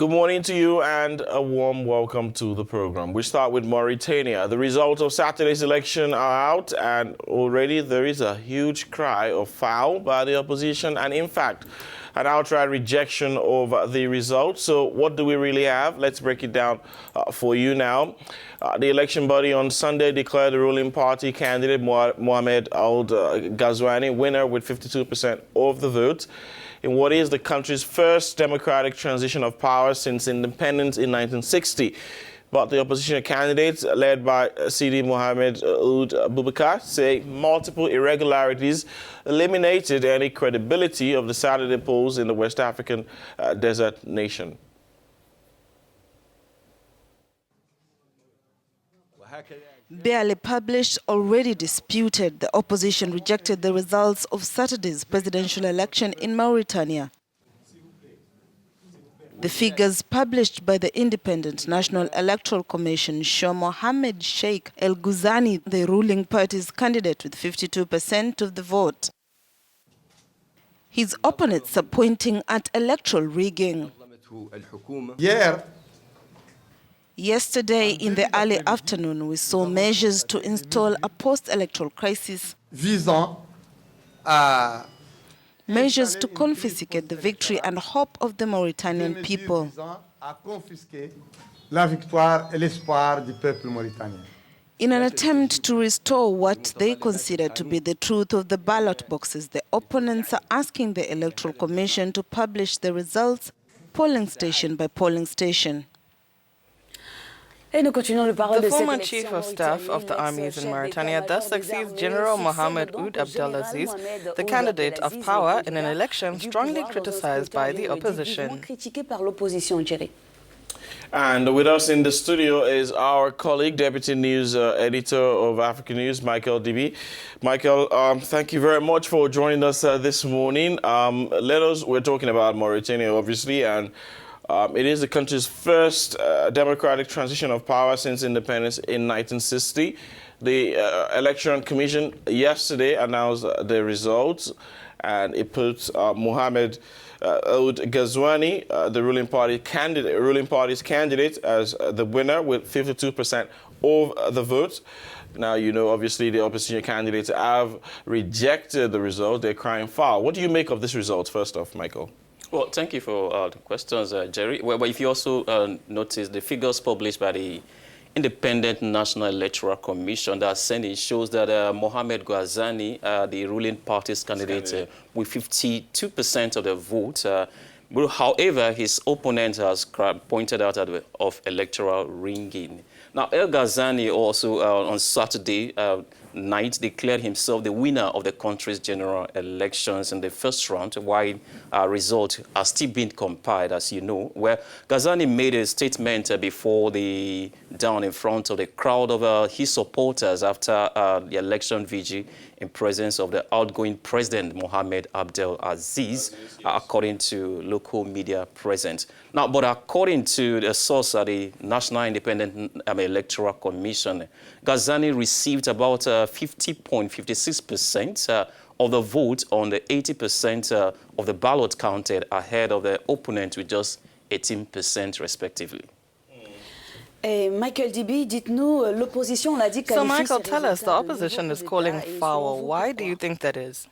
Good morning to you and a warm welcome to the program. We start with Mauritania. The results of Saturday's election are out and already there is a huge cry of foul by the opposition and in fact an outright rejection of the results. So what do we really have? Let's break it down for you now. The election body on Sunday declared the ruling party candidate Mohamed Ould Ghazouani winner with 52% of the vote in what is the country's first democratic transition of power since independence in 1960. But the opposition candidates, led by Sidi Mohamed Ould Ghazouani, say multiple irregularities eliminated any credibility of the Saturday polls in the West African desert nation. Barely published, already disputed, the opposition rejected the results of Saturday's presidential election in Mauritania. The figures published by the Independent National Electoral Commission show Mohamed Ould Ghazouani, the ruling party's candidate, with 52% of the vote. His opponents are pointing at electoral rigging. Yesterday, in the early afternoon, we saw measures to install a post-electoral crisis, measures to confiscate the victory and hope of the Mauritanian people. In an attempt to restore what they consider to be the truth of the ballot boxes, the opponents are asking the Electoral Commission to publish the results polling station by polling station. The former chief of staff of the armies in Mauritania thus succeeds General Mohamed Ould Abdelaziz, the candidate of power in an election strongly criticized by the opposition. And with us in the studio is our colleague, Deputy News Editor of Africanews, Michael DB. Michael, thank you very much for joining us this morning. We're talking about Mauritania, obviously, and it is the country's first democratic transition of power since independence in 1960. The Election Commission yesterday announced the results, and it puts Mohamed Ould Ghazouani, the ruling party's candidate, as the winner with 52% of the vote. Now, you know, obviously, the opposition candidates have rejected the result. They're crying foul. What do you make of this result, first off, Michael? Well, thank you for the questions, Jerry. Well, but if you also notice the figures published by the Independent National Electoral Commission that Senate shows that Mohamed Ghazouani, the ruling party's candidate, with 52% of the vote. However, his opponent has pointed out of electoral rigging. Now, Ould Ghazouani also on Saturday night declared himself the winner of the country's general elections in the first round, while results are still being compiled, as you know, where Ghazouani made a statement down in front of the crowd of his supporters after the election vigil in presence of the outgoing president, Mohamed Abdelaziz, according to local media present. Now, but according to the source at the National Independent Electoral Commission, Ghazouani received about 50.56% of the vote on the 80% of the ballot counted, ahead of the opponent with just 18% respectively. Michael DB, dites-nous, l'opposition l'a dit. So, Michael, tell us, the opposition is calling foul. Why do you think that is?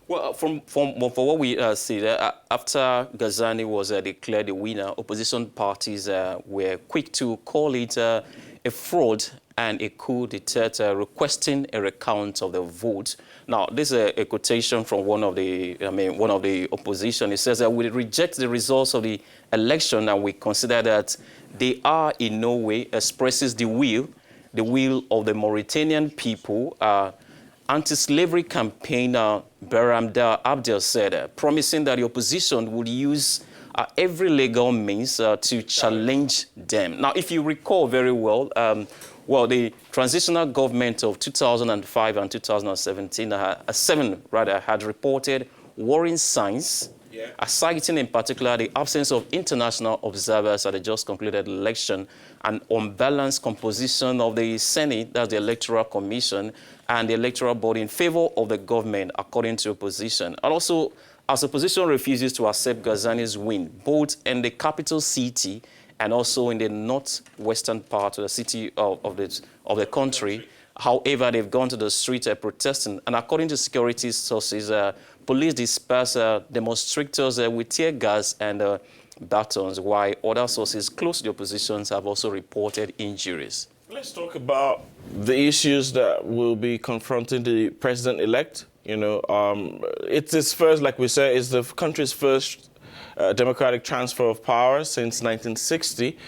Well, from what we see, after Ghazouani was declared the winner, opposition parties were quick to call it a fraud and a coup d'etat, requesting a recount of the vote. Now, this is a quotation from one of the opposition. It says that we reject the results of the election and we consider that they are in no way expresses the will of the Mauritanian people. Anti-slavery campaigner Baramda Abdel said, promising that the opposition would use every legal means to challenge them. Now, if you recall very well, the transitional government of 2005 and 2017, had reported worrying signs, citing in particular the absence of international observers at the just concluded election, and unbalanced composition of the Senate, that's the Electoral Commission, and the electoral body in favor of the government, according to opposition. And also as opposition refuses to accept Ghazouani's win, both in the capital city and also in the northwestern part of the city of the country. However, they've gone to the street protesting, and according to security sources, police dispersed demonstrators with tear gas and batons, while other sources close to the opposition have also reported injuries. Let's talk about the issues that will be confronting the president-elect. You know, it's his first, like we said, it's the country's first democratic transfer of power since 1960.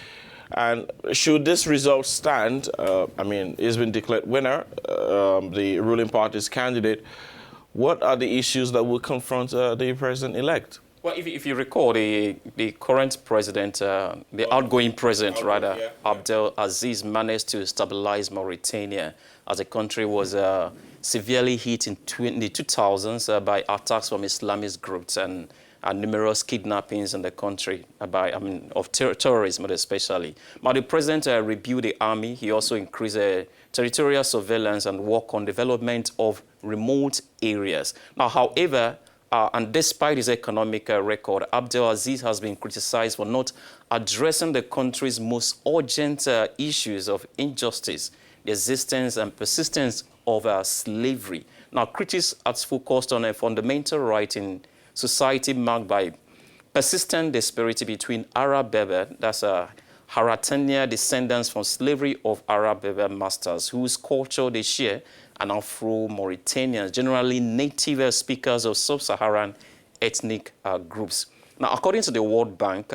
And should this result stand, I mean, he's been declared winner, the ruling party's candidate. What are the issues that will confront the president-elect? Well, if you recall, the current president, the outgoing president, Abdel Aziz, managed to stabilize Mauritania as the country was severely hit in the 2000s by attacks from Islamist groups and numerous kidnappings in the country of terrorism especially. But the president rebuilt the army. He also increased territorial surveillance and work on development of remote areas. Now, however, and despite his economic record, Abdel Aziz has been criticized for not addressing the country's most urgent issues of injustice, the existence and persistence of slavery. Now, critics have focused on a fundamental right in society marked by persistent disparity between Arab Berber, that's Mauritania descendants from slavery of Arab Berber masters whose culture they share, and Afro-Mauritanians, generally native speakers of sub-Saharan ethnic groups. Now, according to the World Bank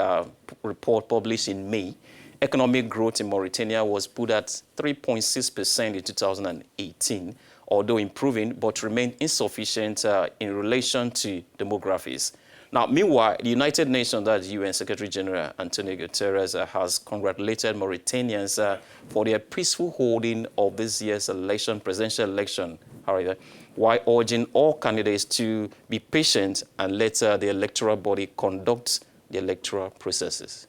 report published in May, economic growth in Mauritania was put at 3.6% in 2018, although improving, but remained insufficient in relation to demographies. Now, meanwhile, the United Nations, that's UN Secretary General Antonio Guterres, has congratulated Mauritanians for their peaceful holding of this year's presidential election, however, while urging all candidates to be patient and let the electoral body conduct the electoral processes.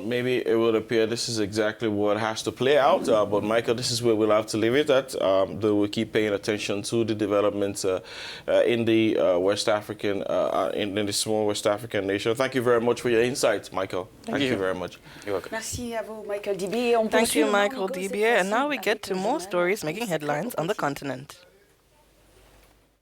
Maybe it would appear this is exactly what has to play out, but Michael, this is where we'll have to leave it at. We'll keep paying attention to the developments in the West African, in the small West African nation. Thank you very much for your insights, Michael. Thank you very much. You're welcome. Merci à vous, Michael Dibier. Thank you, Michael Dibier. And now we get to more stories making headlines on the continent.